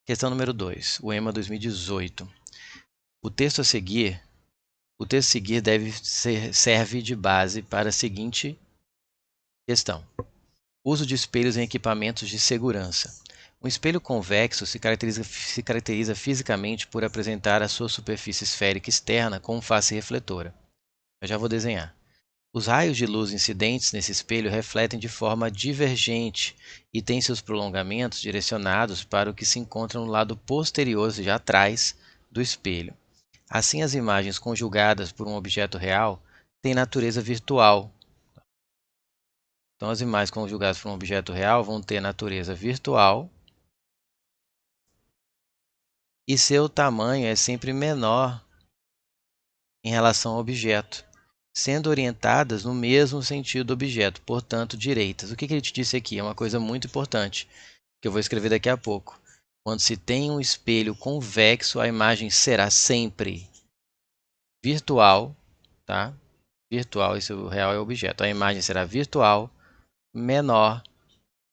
Questão número 2, o EMA 2018. O texto a seguir serve de base para a seguinte questão. Uso de espelhos em equipamentos de segurança. Um espelho convexo se caracteriza fisicamente por apresentar a sua superfície esférica externa com face refletora. Eu já vou desenhar. Os raios de luz incidentes nesse espelho refletem de forma divergente e têm seus prolongamentos direcionados para o que se encontra no lado posterior, ou seja, atrás do espelho. Assim, as imagens conjugadas por um objeto real têm natureza virtual. Então, as imagens conjugadas por um objeto real vão ter natureza virtual e seu tamanho é sempre menor em relação ao objeto, sendo orientadas no mesmo sentido do objeto, portanto, direitas. O que ele te disse aqui? É uma coisa muito importante, que eu vou escrever daqui a pouco. Quando se tem um espelho convexo, a imagem será sempre virtual, tá? Virtual, isso real é o objeto. A imagem será virtual, menor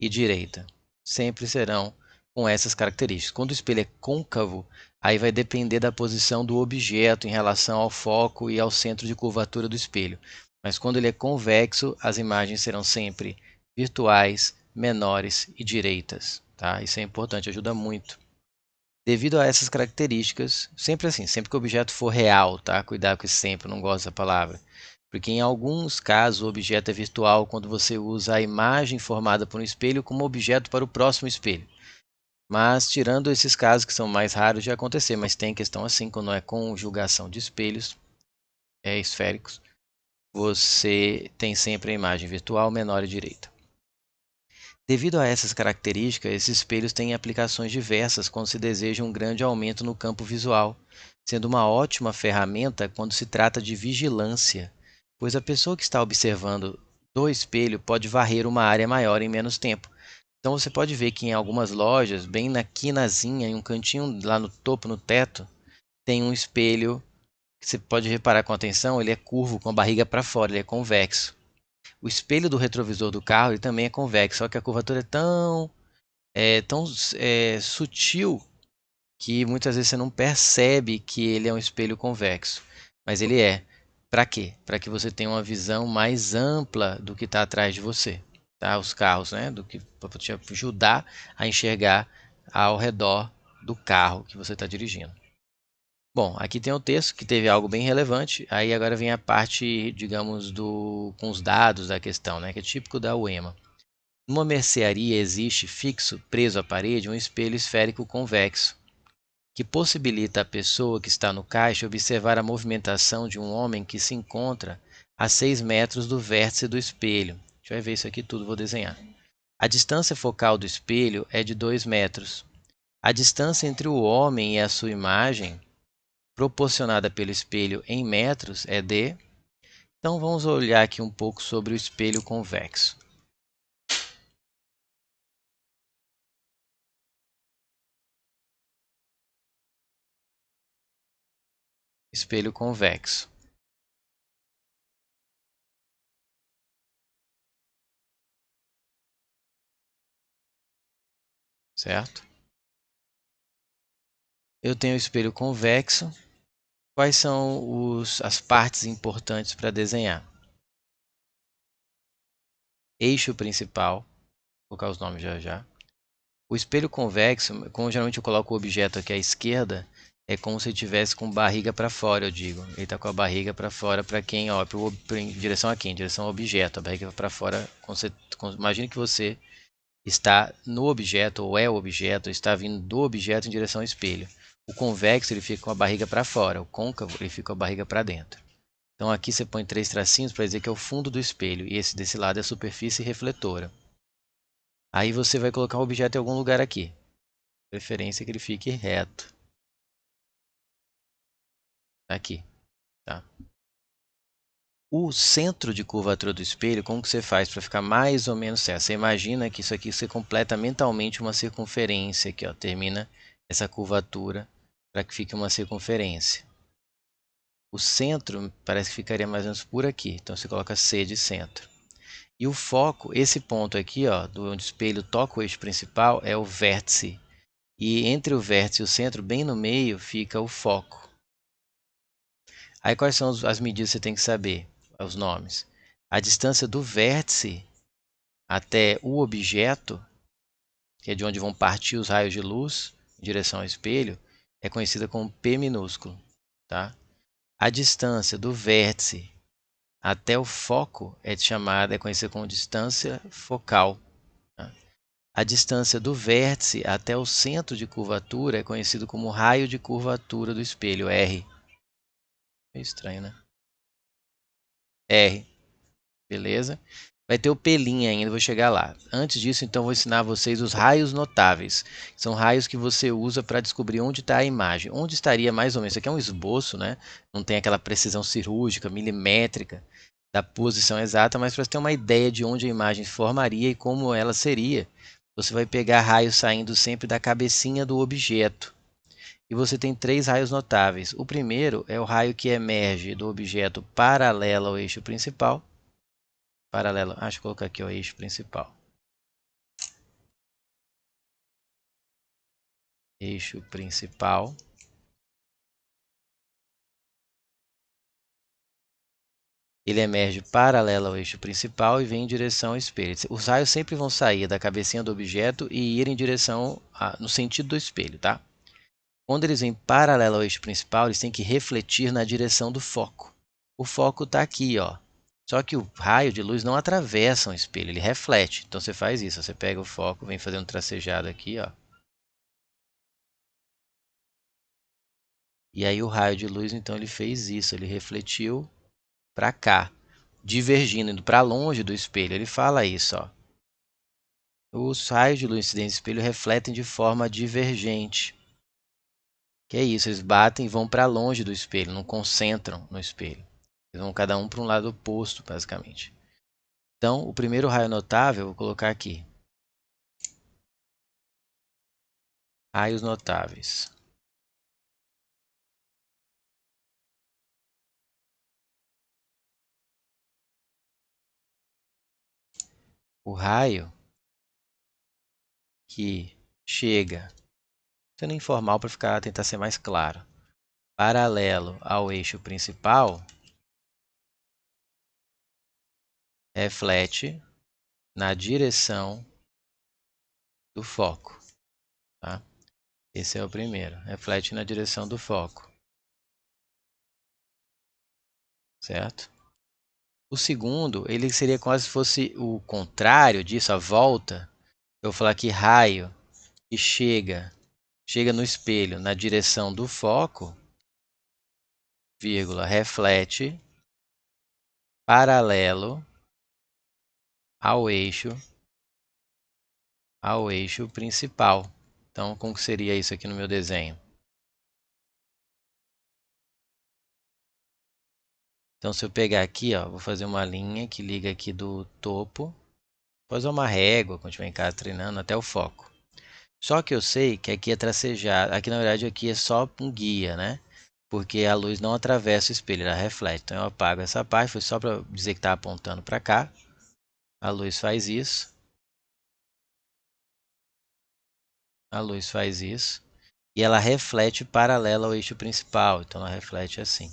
e direita. Sempre serão com essas características. Quando o espelho é côncavo, aí vai depender da posição do objeto em relação ao foco e ao centro de curvatura do espelho. Mas quando ele é convexo, as imagens serão sempre virtuais, menores e direitas. Tá? Isso é importante, ajuda muito. Devido a essas características, sempre assim, sempre que o objeto for real, tá? Cuidado com esse sempre, eu não gosto dessa palavra. Porque em alguns casos o objeto é virtual quando você usa a imagem formada por um espelho como objeto para o próximo espelho. Mas tirando esses casos que são mais raros de acontecer, mas tem questão assim, quando é conjugação de espelhos esféricos, você tem sempre a imagem virtual menor e direita. Devido a essas características, esses espelhos têm aplicações diversas quando se deseja um grande aumento no campo visual, sendo uma ótima ferramenta quando se trata de vigilância, pois a pessoa que está observando do espelho pode varrer uma área maior em menos tempo. Então você pode ver que em algumas lojas, bem na quinazinha, em um cantinho lá no topo, no teto, tem um espelho que você pode reparar com atenção, ele é curvo, com a barriga para fora, ele é convexo. O espelho do retrovisor do carro ele também é convexo, só que a curvatura é tão sutil que muitas vezes você não percebe que ele é um espelho convexo. Mas ele é. Para quê? Para que você tenha uma visão mais ampla do que está atrás de você. Tá? Os carros, né? Para te ajudar a enxergar ao redor do carro que você está dirigindo. Bom, aqui tem o texto que teve algo bem relevante. Aí agora vem a parte, digamos, com os dados da questão, né? Que é típico da UEMA. Numa mercearia existe fixo, preso à parede, um espelho esférico convexo, que possibilita à pessoa que está no caixa observar a movimentação de um homem que se encontra a 6 metros do vértice do espelho. A gente vai ver isso aqui tudo, vou desenhar. A distância focal do espelho é de 2 metros. A distância entre o homem e a sua imagem, proporcionada pelo espelho em metros, é de... Então vamos olhar aqui um pouco sobre o espelho convexo. Espelho convexo. Certo? Eu tenho o espelho convexo. Quais são as partes importantes para desenhar? Eixo principal, vou colocar os nomes já já. O espelho convexo, como geralmente eu coloco o objeto aqui à esquerda, é como se ele estivesse com barriga para fora, eu digo. Ele está com a barriga para fora para quem, ó, em direção a quem? Em direção ao objeto, a barriga para fora. Imagine que você está no objeto, ou é o objeto, ou está vindo do objeto em direção ao espelho. O convexo ele fica com a barriga para fora, o côncavo ele fica com a barriga para dentro. Então aqui você põe 3 tracinhos para dizer que é o fundo do espelho, e esse desse lado é a superfície refletora. Aí você vai colocar o objeto em algum lugar aqui. Preferência que ele fique reto. Aqui, tá? O centro de curvatura do espelho, como que você faz para ficar mais ou menos certo? Você imagina que isso aqui você completa mentalmente uma circunferência aqui, ó, termina essa curvatura para que fique uma circunferência. O centro parece que ficaria mais ou menos por aqui, então você coloca C de centro. E o foco, esse ponto aqui, ó, do onde o espelho toca o eixo principal, é o vértice. E entre o vértice e o centro, bem no meio, fica o foco. Aí quais são as medidas que você tem que saber? Os nomes. A distância do vértice até o objeto, que é de onde vão partir os raios de luz em direção ao espelho, é conhecida como P minúsculo. Tá? A distância do vértice até o foco é conhecida como distância focal. Tá? A distância do vértice até o centro de curvatura é conhecido como raio de curvatura do espelho, R. É estranho, né? R, beleza? Vai ter o pelinho ainda, vou chegar lá. Antes disso, então, vou ensinar a vocês os raios notáveis. São raios que você usa para descobrir onde está a imagem. Onde estaria mais ou menos. Isso aqui é um esboço, né? Não tem aquela precisão cirúrgica, milimétrica, da posição exata, mas para ter uma ideia de onde a imagem formaria e como ela seria, você vai pegar raios saindo sempre da cabecinha do objeto. E você tem três raios notáveis. O primeiro é o raio que emerge do objeto paralelo ao eixo principal. Paralelo, deixa eu colocar aqui o eixo principal. Eixo principal. Ele emerge paralelo ao eixo principal e vem em direção ao espelho. Os raios sempre vão sair da cabecinha do objeto e ir em direção no sentido do espelho, tá? Quando eles vêm paralelo ao eixo principal, eles têm que refletir na direção do foco. O foco está aqui, ó. Só que o raio de luz não atravessa o espelho, ele reflete. Então você faz isso, você pega o foco, vem fazendo um tracejado aqui, ó. E aí o raio de luz, então, ele fez isso, ele refletiu para cá, divergindo, indo para longe do espelho. Ele fala isso, ó. Os raios de luz incidentes do espelho refletem de forma divergente. Que é isso, eles batem e vão para longe do espelho, não concentram no espelho. Eles vão cada um para um lado oposto, basicamente. Então, o primeiro raio notável, eu vou colocar aqui. Raios notáveis. O raio que chega, sendo informal para tentar ser mais claro, paralelo ao eixo principal, reflete na direção do foco. Tá? Esse é o primeiro, reflete na direção do foco. Certo? O segundo, ele seria quase se fosse o contrário disso, a volta. Eu vou falar que raio que chega no espelho na direção do foco, vírgula, reflete paralelo ao eixo principal. Então, como seria isso aqui no meu desenho? Então, se eu pegar aqui, ó, vou fazer uma linha que liga aqui do topo, depois uma régua, quando estiver em casa treinando, até o foco. Só que eu sei que aqui é tracejado, aqui na verdade aqui é só um guia, né? Porque a luz não atravessa o espelho, ela reflete. Então eu apago essa parte, foi só para dizer que está apontando para cá. A luz faz isso. A luz faz isso. E ela reflete paralelo ao eixo principal, então ela reflete assim.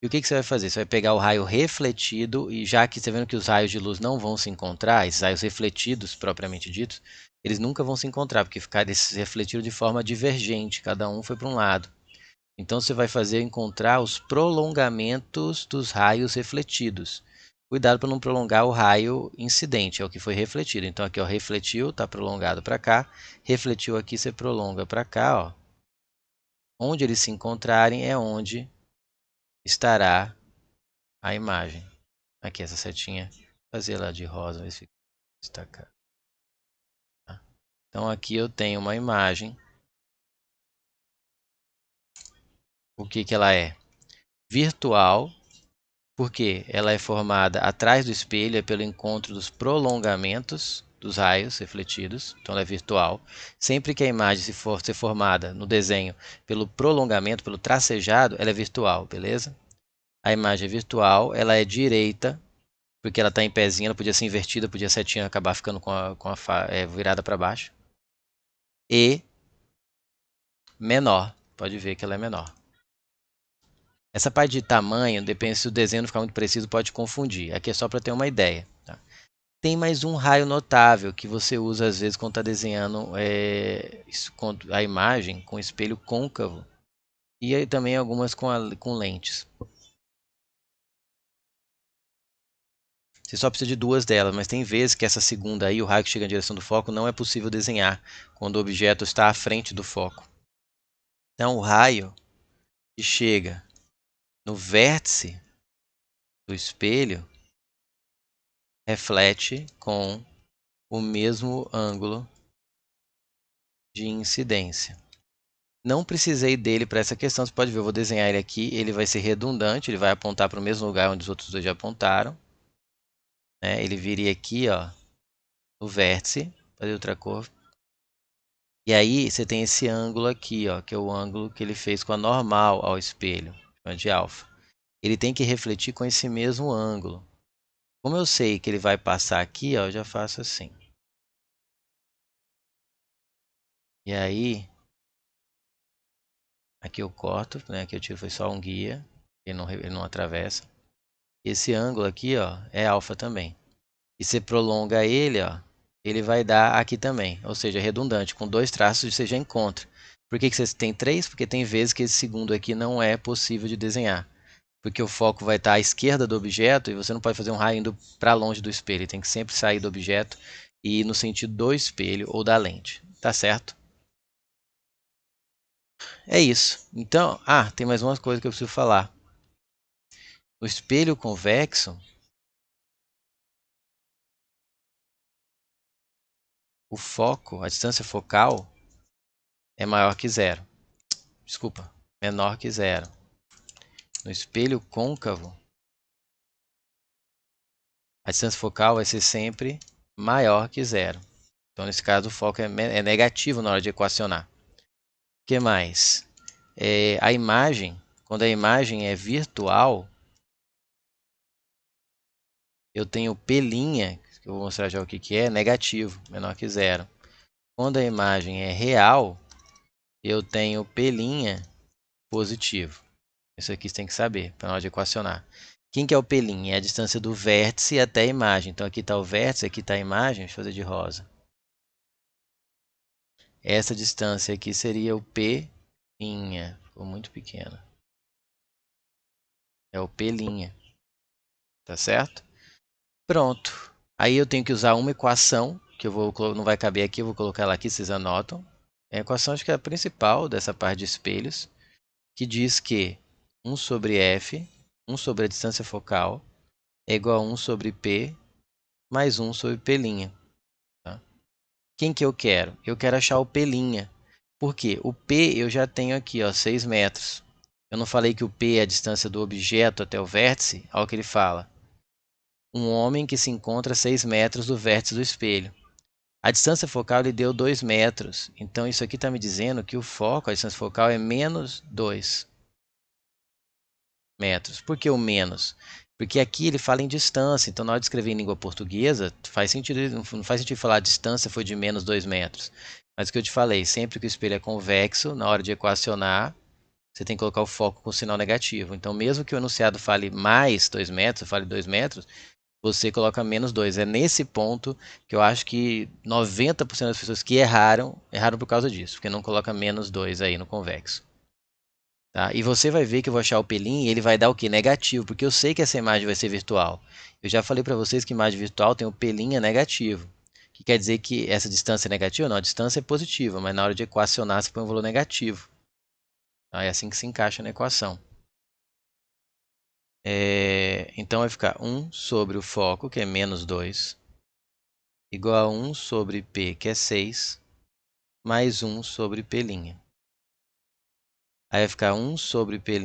E o que você vai fazer? Você vai pegar o raio refletido, e já que você vendo que os raios de luz não vão se encontrar, esses raios refletidos propriamente ditos, eles nunca vão se encontrar, porque eles refletiram de forma divergente, cada um foi para um lado. Então você vai fazer encontrar os prolongamentos dos raios refletidos. Cuidado para não prolongar o raio incidente, é o que foi refletido. Então aqui ó, refletiu, está prolongado para cá, refletiu aqui, você prolonga para cá. Ó. Onde eles se encontrarem é onde estará a imagem. Aqui essa setinha, fazer ela de rosa, ver se fica destacado. Tá? Então aqui eu tenho uma imagem. O que ela é? Virtual, porque ela é formada atrás do espelho, é pelo encontro dos prolongamentos dos raios refletidos, então ela é virtual. Sempre que a imagem se for ser formada no desenho pelo prolongamento, pelo tracejado, ela é virtual, beleza? A imagem é virtual, ela é direita, porque ela está em pezinho, ela podia ser invertida, podia a setinha acabar ficando com a virada para baixo. e menor. Pode ver que ela é menor. Essa parte de tamanho, depende se o desenho não ficar muito preciso, pode confundir. Aqui é só para ter uma ideia. Tá? Tem mais um raio notável que você usa às vezes quando está desenhando a imagem com espelho côncavo. E aí também algumas com lentes. Você só precisa de duas delas, mas tem vezes que essa segunda aí, o raio que chega na direção do foco, não é possível desenhar quando o objeto está à frente do foco. Então o raio que chega no vértice do espelho reflete com o mesmo ângulo de incidência. Não precisei dele para essa questão, você pode ver, eu vou desenhar ele aqui, ele vai ser redundante, ele vai apontar para o mesmo lugar onde os outros dois já apontaram. Né? Ele viria aqui, ó, no vértice, fazer outra cor. E aí você tem esse ângulo aqui, ó, que é o ângulo que ele fez com a normal ao espelho, de alfa. Ele tem que refletir com esse mesmo ângulo. Como eu sei que ele vai passar aqui, ó, eu já faço assim. E aí, aqui eu corto, né? Aqui eu tiro foi só um guia, ele não atravessa. Esse ângulo aqui, ó, é alfa também. E você prolonga ele, ó, ele vai dar aqui também, ou seja, redundante, com dois traços você já encontra. Por que você tem três? Porque tem vezes que esse segundo aqui não é possível de desenhar. Porque o foco vai estar à esquerda do objeto e você não pode fazer um raio indo para longe do espelho. Ele tem que sempre sair do objeto e ir no sentido do espelho ou da lente. Tá certo? É isso. Então, tem mais uma coisa que eu preciso falar. No espelho convexo, o foco, a distância focal, é maior que zero. Desculpa, menor que zero. No espelho côncavo, a distância focal vai ser sempre maior que zero. Então, nesse caso, o foco é negativo na hora de equacionar. O que mais? A imagem, quando a imagem é virtual, eu tenho P', que eu vou mostrar já o que é, negativo, menor que zero. Quando a imagem é real, eu tenho P' positivo. Isso aqui você tem que saber, para na hora de equacionar. Quem que é o P'? É a distância do vértice até a imagem. Então aqui está o vértice, aqui está a imagem. Deixa eu fazer de rosa. Essa distância aqui seria o P'. Ficou muito pequena. É o P'. Tá certo? Pronto. Aí eu tenho que usar uma equação, que não vai caber aqui, eu vou colocar ela aqui, vocês anotam. É a equação acho que é a principal dessa parte de espelhos, que diz que 1 sobre f, 1 sobre a distância focal, é igual a 1 sobre p mais 1 sobre p'. Tá? Quem que eu quero? Eu quero achar o p'. Por quê? O p eu já tenho aqui, ó, 6 metros. Eu não falei que o p é a distância do objeto até o vértice? Olha o que ele fala. Um homem que se encontra a 6 metros do vértice do espelho. A distância focal lhe deu 2 metros. Então, isso aqui está me dizendo que o foco, a distância focal, é menos 2 metros. Por que o menos? Porque aqui ele fala em distância. Então, na hora de escrever em língua portuguesa, faz sentido, não faz sentido falar a distância foi de menos 2 metros. Mas o que eu te falei, sempre que o espelho é convexo, na hora de equacionar, você tem que colocar o foco com sinal negativo. Então, mesmo que o enunciado fale mais 2 metros, fale 2 metros, você coloca menos 2. É nesse ponto que eu acho que 90% das pessoas que erraram por causa disso, porque não coloca menos 2 aí no convexo. Tá? E você vai ver que eu vou achar o pelinho e ele vai dar o que? Negativo, porque eu sei que essa imagem vai ser virtual. Eu já falei para vocês que imagem virtual tem o pelinho negativo, que quer dizer que essa distância é negativa? Não, a distância é positiva, mas na hora de equacionar você põe um valor negativo. Tá? É assim que se encaixa na equação. Então vai ficar 1 sobre o foco, que é menos 2, igual a 1 sobre P, que é 6, mais 1 sobre P'. Aí vai ficar 1 sobre P'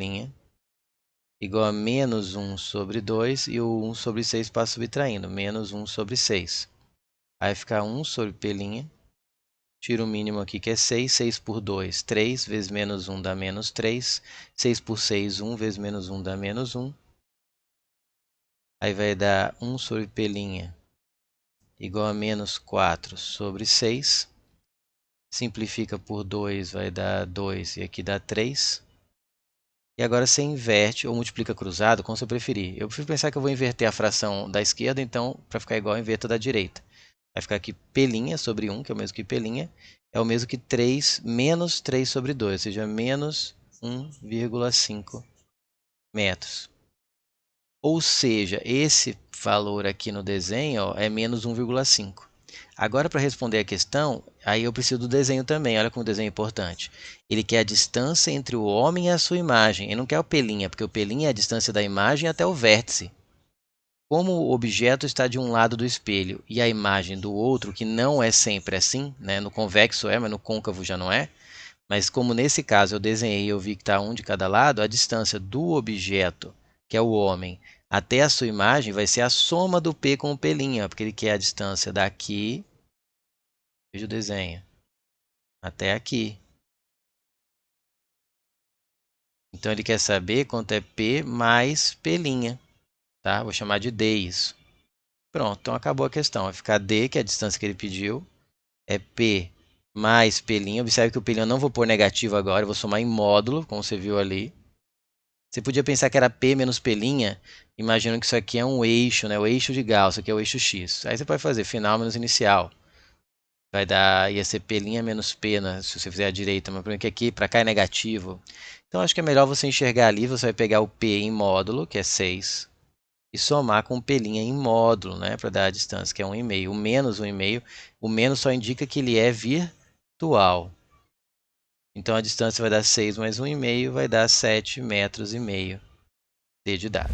igual a menos 1 sobre 2, e o 1 sobre 6 passa subtraindo, menos 1 sobre 6. Aí vai ficar 1 sobre P', tira o mínimo aqui que é 6, 6 por 2, 3, vezes menos 1 dá menos 3, 6 por 6, 1, vezes menos 1 dá menos 1. Aí vai dar 1 sobre P' igual a menos 4 sobre 6. simplifica por 2, vai dar 2 e aqui dá 3. E agora você inverte ou multiplica cruzado, como você preferir. Eu prefiro pensar que eu vou inverter a fração da esquerda, então, para ficar igual, eu inverto da direita. Vai ficar aqui P' sobre 1, que é o mesmo que P', é o mesmo que 3 menos 3 sobre 2, ou seja, menos 1,5 metros. Ou seja, esse valor aqui no desenho ó, é menos 1,5. Agora, para responder a questão, aí eu preciso do desenho também. Olha como o desenho é importante. Ele quer a distância entre o homem e a sua imagem. Ele não quer o P', porque o P' é a distância da imagem até o vértice. Como o objeto está de um lado do espelho e a imagem do outro, que não é sempre assim, né? No convexo é, mas no côncavo já não é. Mas como nesse caso eu desenhei e eu vi que está um de cada lado, a distância do objeto, que é o homem, até a sua imagem vai ser a soma do P com o P', porque ele quer a distância daqui, veja o desenho, até aqui. Então ele quer saber quanto é P mais P', tá? Vou chamar de D isso. Pronto, então acabou a questão. Vai ficar D, que é a distância que ele pediu, é P mais P'. Observe que o P' eu não vou pôr negativo agora, eu vou somar em módulo, como você viu ali. Você podia pensar que era P menos P', imaginando que isso aqui é um eixo, né? O eixo de Gauss, aqui é o eixo X. Aí você pode fazer final menos inicial. Vai dar, ia ser P' menos P, né? Se você fizer a direita, mas o problema é que aqui para cá é negativo. Então acho que é melhor você enxergar ali, você vai pegar o P em módulo, que é 6, e somar com o P' em módulo, né? Para dar a distância, que é 1,5. O menos 1,5, o menos só indica que ele é virtual. Então a distância vai dar 6 mais 1,5, vai dar 7,5 metros. D de dado.